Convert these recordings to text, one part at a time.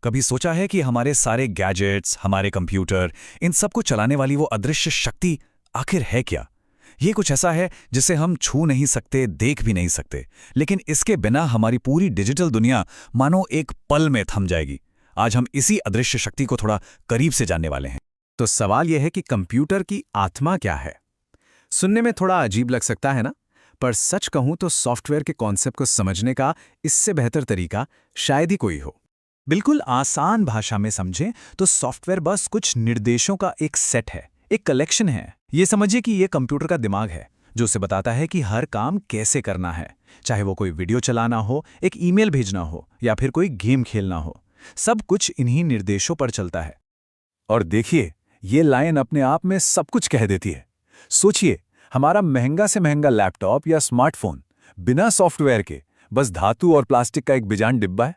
कभी सोचा है कि हमारे सारे गैजेट्स, हमारे कंप्यूटर, इन सब को चलाने वाली वो अदृश्य शक्ति आखिर है क्या? ये कुछ ऐसा है जिसे हम छू नहीं सकते, देख भी नहीं सकते, लेकिन इसके बिना हमारी पूरी डिजिटल दुनिया मानो एक पल में थम जाएगी। आज हम इसी अदृश्य शक्ति को थोड़ा करीब से जानने वाले हैं। तो सवाल यह है कि कंप्यूटर की आत्मा क्या है? सुनने में थोड़ा अजीब लग सकता है ना? पर सच कहूं तो सॉफ्टवेयर के कॉन्सेप्ट को समझने का इससे बेहतर तरीका शायद ही कोई हो। बिल्कुल आसान भाषा में समझें तो सॉफ्टवेयर बस कुछ निर्देशों का एक सेट है, एक कलेक्शन है। ये समझिए कि ये कंप्यूटर का दिमाग है जो उसे बताता है कि हर काम कैसे करना है, चाहे वो कोई वीडियो चलाना हो, एक ईमेल भेजना हो या फिर कोई गेम खेलना हो। सब कुछ इन्हीं निर्देशों पर चलता है। और देखिए, ये लाइन अपने आप में सब कुछ कह देती है। सोचिए, हमारा महंगा से महंगा लैपटॉप या स्मार्टफोन बिना सॉफ्टवेयर के बस धातु और प्लास्टिक का एक बेजान डिब्बा है।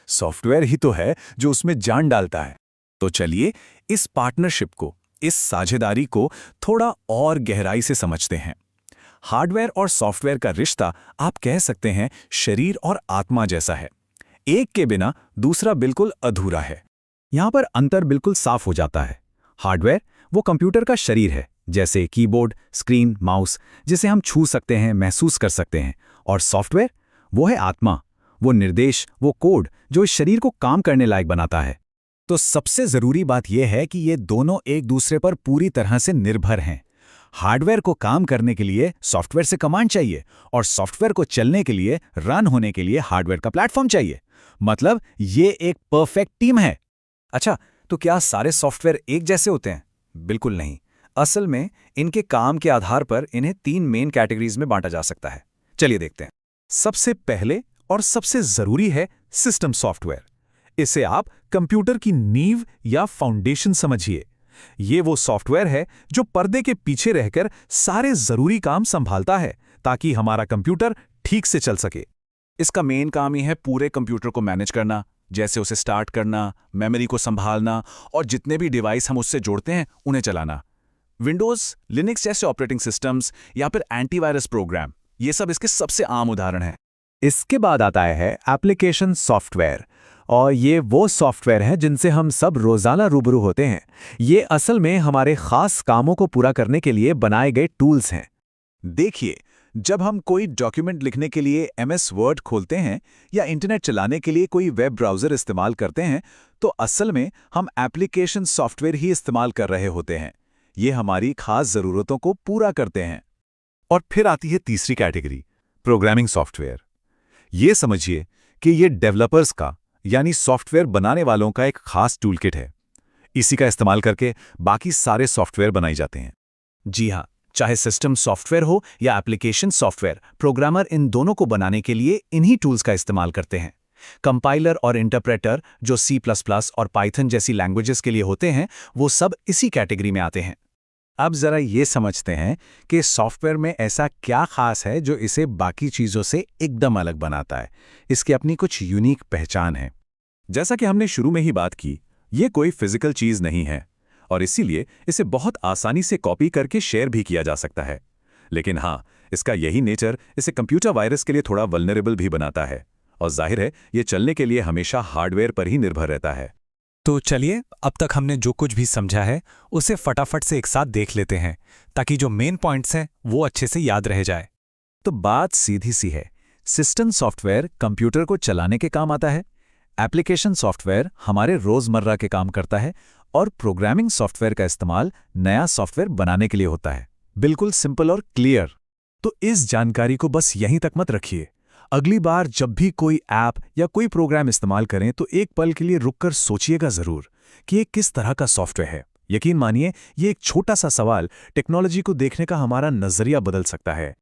सॉफ्टवेयर ही तो है जो उसमें जान डालता है। तो चलिए इस पार्टनरशिप को, इस साझेदारी को थोड़ा और गहराई से समझते हैं। हार्डवेयर और सॉफ्टवेयर का रिश्ता आप कह सकते हैं शरीर और आत्मा जैसा है। एक के बिना दूसरा बिल्कुल अधूरा है। यहां पर अंतर बिल्कुल साफ हो जाता है। हार्डवेयर वो कंप्यूटर का शरीर है, जैसे कीबोर्ड, स्क्रीन, माउस, जिसे हम छू सकते हैं, महसूस कर सकते हैं। और सॉफ्टवेयर वो है आत्मा, वो निर्देश, वो कोड जो इस शरीर को काम करने लायक बनाता है। तो सबसे जरूरी बात यह है कि ये दोनों एक दूसरे पर पूरी तरह से निर्भर हैं। हार्डवेयर को काम करने के लिए सॉफ्टवेयर से कमांड चाहिए और सॉफ्टवेयर को चलने के लिए, रन होने के लिए हार्डवेयर का प्लेटफॉर्म चाहिए। मतलब ये एक परफेक्ट टीम है। अच्छा, तो क्या सारे सॉफ्टवेयर एक जैसे होते हैं? बिल्कुल नहीं। असल में इनके काम के आधार पर इन्हें 3 मेन कैटेगरीज में बांटा जा सकता है। चलिए देखते हैं। सबसे पहले और सबसे जरूरी है सिस्टम सॉफ्टवेयर। इसे आप कंप्यूटर की नींव या फाउंडेशन समझिए। ये वो सॉफ्टवेयर है जो पर्दे के पीछे रहकर सारे जरूरी काम संभालता है ताकि हमारा कंप्यूटर ठीक से चल सके। इसका मेन काम ही है पूरे कंप्यूटर को मैनेज करना, जैसे उसे स्टार्ट करना, मेमोरी को संभालना और जितने भी डिवाइस हम उससे जोड़ते हैं उन्हें चलाना। विंडोज, लिनक्स जैसे ऑपरेटिंग सिस्टम्स या फिर एंटीवायरस प्रोग्राम, ये सब इसके सबसे आम उदाहरण हैं। इसके बाद आता है एप्लीकेशन सॉफ्टवेयर, और ये वो सॉफ्टवेयर है जिनसे हम सब रोजाना रूबरू होते हैं। ये असल में हमारे खास कामों को पूरा करने के लिए बनाए गए टूल्स हैं। देखिए, जब हम कोई डॉक्यूमेंट लिखने के लिए MS वर्ड खोलते हैं या इंटरनेट चलाने के लिए कोई वेब ब्राउज़र इस्तेमाल करते हैं, तो असल में हम एप्लीकेशन सॉफ्टवेयर ही इस्तेमाल कर रहे होते हैं। ये हमारी खास ज़रूरतों को पूरा करते हैं। और फिर आती है तीसरी कैटेगरी, प्रोग्रामिंग सॉफ्टवेयर। ये समझिए कि ये डेवलपर्स का, यानी सॉफ्टवेयर बनाने वालों का एक खास टूलकिट है। इसी का इस्तेमाल करके बाकी सारे सॉफ्टवेयर बनाए जाते हैं। जी हाँ, चाहे सिस्टम सॉफ्टवेयर हो या एप्लीकेशन सॉफ्टवेयर, प्रोग्रामर इन दोनों को बनाने के लिए इन्हीं टूल्स का इस्तेमाल करते हैं। कंपाइलर और इंटरप्रेटर जो C++ और पाइथन जैसी लैंग्वेजेस के लिए होते हैं, वो सब इसी कैटेगरी में आते हैं। अब जरा ये समझते हैं कि सॉफ्टवेयर में ऐसा क्या खास है जो इसे बाकी चीजों से एकदम अलग बनाता है। इसकी अपनी कुछ यूनिक पहचान है। जैसा कि हमने शुरू में ही बात की, ये कोई फिजिकल चीज नहीं है और इसीलिए इसे बहुत आसानी से कॉपी करके शेयर भी किया जा सकता है। लेकिन हाँ, इसका यही नेचर इसे कंप्यूटर वायरस के लिए थोड़ा वल्नरेबल भी बनाता है और जाहिर है ये चलने के लिए हमेशा हार्डवेयर पर ही निर्भर रहता है। तो चलिए, अब तक हमने जो कुछ भी समझा है उसे फटाफट से एक साथ देख लेते हैं ताकि जो मेन पॉइंट्स हैं वो अच्छे से याद रह जाए। तो बात सीधी सी है, सिस्टम सॉफ्टवेयर कंप्यूटर को चलाने के काम आता है, एप्लीकेशन सॉफ्टवेयर हमारे रोजमर्रा के काम करता है और प्रोग्रामिंग सॉफ्टवेयर का इस्तेमाल नया सॉफ्टवेयर बनाने के लिए होता है। बिल्कुल सिंपल और क्लियर। तो इस जानकारी को बस यहीं तक मत रखिए। अगली बार जब भी कोई ऐप या कोई प्रोग्राम इस्तेमाल करें तो एक पल के लिए रुककर सोचिएगा जरूर कि ये किस तरह का सॉफ्टवेयर है। यकीन मानिए, ये एक छोटा सा सवाल टेक्नोलॉजी को देखने का हमारा नजरिया बदल सकता है।